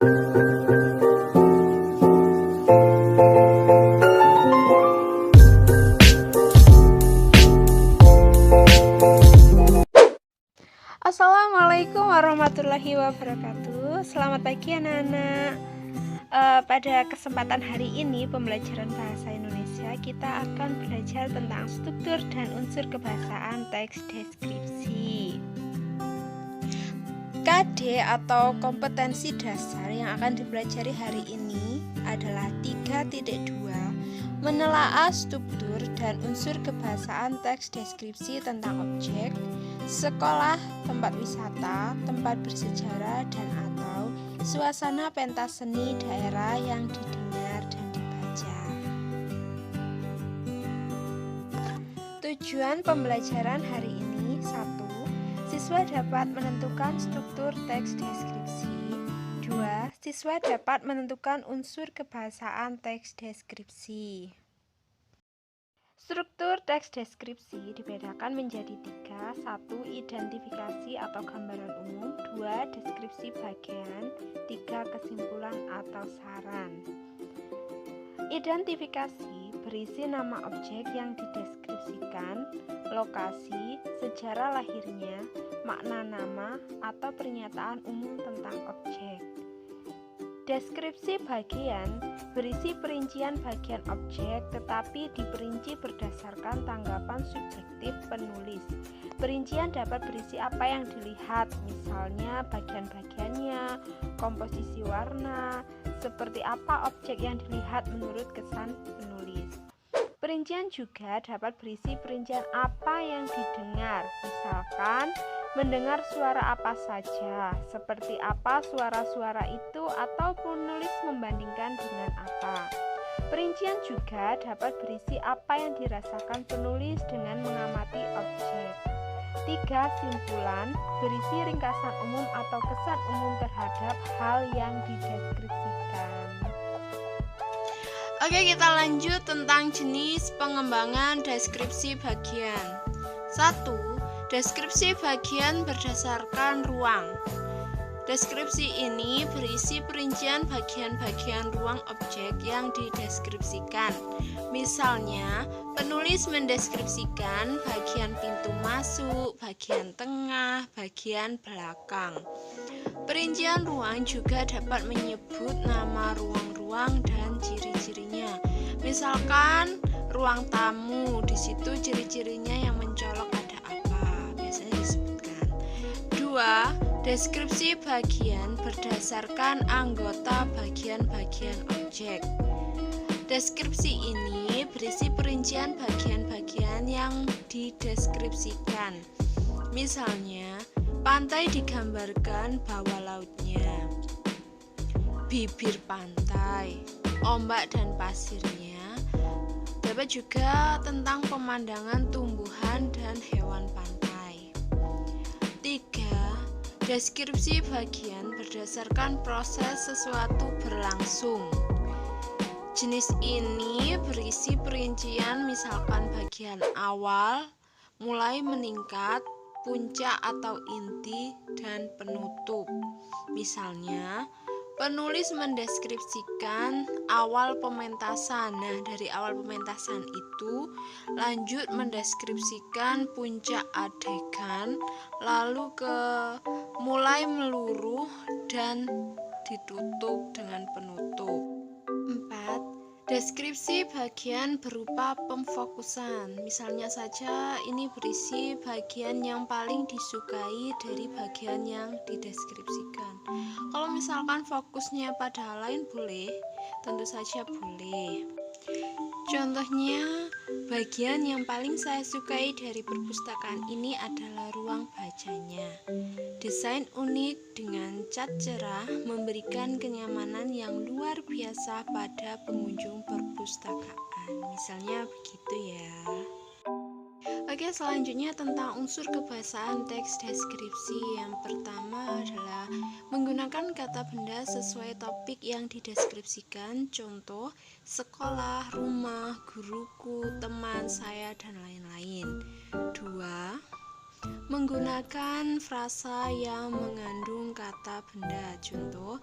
Assalamualaikum warahmatullahi wabarakatuh. Selamat pagi anak-anak. Pada kesempatan hari ini pembelajaran bahasa Indonesia kita akan belajar tentang struktur dan unsur kebahasaan teks deskripsi. KD atau kompetensi dasar yang akan dipelajari hari ini adalah 3.2, menelaah struktur dan unsur kebahasaan teks deskripsi tentang objek, sekolah, tempat wisata, tempat bersejarah, dan atau suasana pentas seni daerah yang didengar dan dibaca. Tujuan pembelajaran hari ini: 1. Siswa dapat menentukan struktur teks deskripsi. 2. Siswa dapat menentukan unsur kebahasaan teks deskripsi. Struktur teks deskripsi dibedakan menjadi 3. 1. Identifikasi atau gambaran umum. 2. Deskripsi bagian. 3. Kesimpulan atau saran. Identifikasi berisi nama objek yang dideskripsikan, lokasi, sejarah lahirnya, makna nama, atau pernyataan umum tentang objek. Deskripsi bagian berisi perincian bagian objek tetapi diperinci berdasarkan tanggapan subjektif penulis. Perincian dapat berisi apa yang dilihat, misalnya bagian-bagiannya, komposisi warna, seperti apa objek yang dilihat menurut kesan penulis. Perincian juga dapat berisi perincian apa yang didengar, misalkan mendengar suara apa saja, seperti apa suara-suara itu, atau penulis membandingkan dengan apa. Perincian juga dapat berisi apa yang dirasakan penulis dengan mengamati objek. 3. Simpulan berisi ringkasan umum atau kesan umum terhadap hal yang dideskripsikan. Oke, kita lanjut tentang jenis pengembangan deskripsi bagian. 1. Deskripsi bagian berdasarkan ruang. Deskripsi ini berisi perincian bagian-bagian ruang objek yang dideskripsikan. Misalnya, penulis mendeskripsikan bagian pintu masuk, bagian tengah, bagian belakang. Perincian ruang juga dapat menyebut nama ruang-ruang dan ciri-cirinya. Misalkan ruang tamu, di situ ciri-cirinya yang mencolok ada apa, biasanya disebutkan. 2. Deskripsi bagian berdasarkan anggota bagian-bagian objek. Deskripsi ini berisi perincian bagian-bagian yang dideskripsikan. Misalnya, pantai digambarkan bawah lautnya, bibir pantai, ombak dan pasirnya. Dapat juga tentang pemandangan tumbuhan dan hewan pantai. 3. Deskripsi bagian berdasarkan proses sesuatu berlangsung. Jenis ini berisi perincian, misalkan bagian awal, mulai meningkat, puncak atau inti, dan penutup. Misalnya, penulis mendeskripsikan awal pementasan. Nah, dari awal pementasan itu lanjut mendeskripsikan puncak adegan, lalu ke mulai meluruh dan ditutup dengan penutup. 4. Deskripsi bagian berupa pemfokusan. Misalnya saja ini berisi bagian yang paling disukai dari bagian yang dideskripsikan. Kalau misalkan fokusnya pada hal lain boleh, tentu saja boleh. Contohnya, bagian yang paling saya sukai dari perpustakaan ini adalah ruang bacanya. Desain unik dengan cat cerah memberikan kenyamanan yang luar biasa pada pengunjung perpustakaan. Misalnya begitu ya. Oke, selanjutnya tentang unsur kebahasaan teks deskripsi. Yang pertama adalah menggunakan kata benda sesuai topik yang dideskripsikan. Contoh, sekolah, rumah, guruku, teman saya, dan lain-lain. 2. Menggunakan frasa yang mengandung kata benda. Contoh,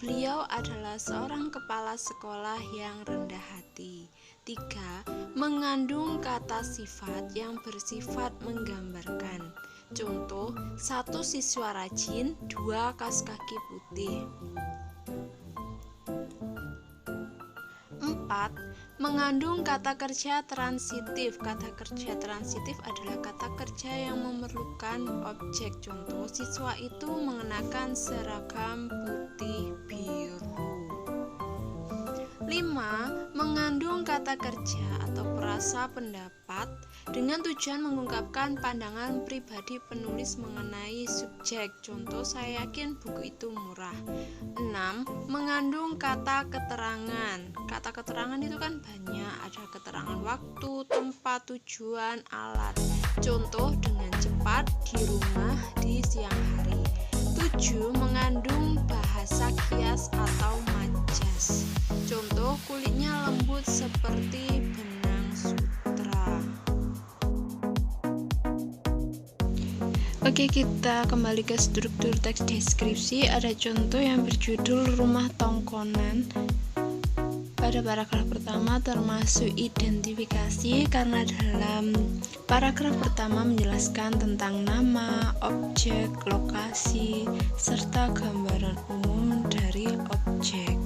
beliau adalah seorang kepala sekolah yang rendah hati. 3. Mengandung kata sifat yang bersifat menggambarkan. Contoh, 1 siswa rajin, 2 kaos kaki putih. 4. Mengandung kata kerja transitif. Kata kerja transitif adalah kata kerja yang memerlukan objek. Contoh, siswa itu mengenakan seragam putih biru. 5. Mengandung kata kerja atau frasa pendapat dengan tujuan mengungkapkan pandangan pribadi penulis mengenai subjek. Contoh, saya yakin buku itu murah. 6. Mengandung kata keterangan. Kata keterangan itu kan banyak, ada keterangan waktu, tempat, tujuan, alat. Contoh, dengan cepat, di rumah, di siang hari. 7. Mengandung bahasa kias atau majas. Contoh, kulitnya lembut seperti benang sutra. Oke, kita kembali ke struktur teks deskripsi. Ada contoh yang berjudul Rumah Tongkonan. Pada paragraf pertama termasuk identifikasi karena dalam paragraf pertama menjelaskan tentang nama, objek, lokasi, serta gambaran umum dari objek.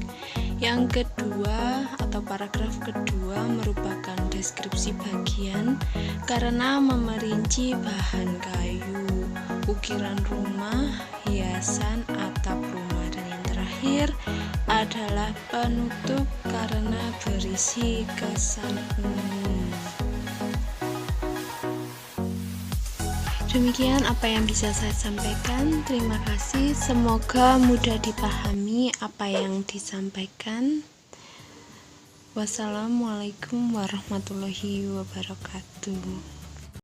Yang kedua atau paragraf kedua merupakan deskripsi bagian karena memerinci bahan kayu, ukiran rumah, hiasan, atap rumah. Dan yang terakhir adalah penutup karena berisi kesan umum. Demikian apa yang bisa saya sampaikan. Terima kasih. Semoga mudah dipahami apa yang disampaikan. Wassalamualaikum warahmatullahi wabarakatuh.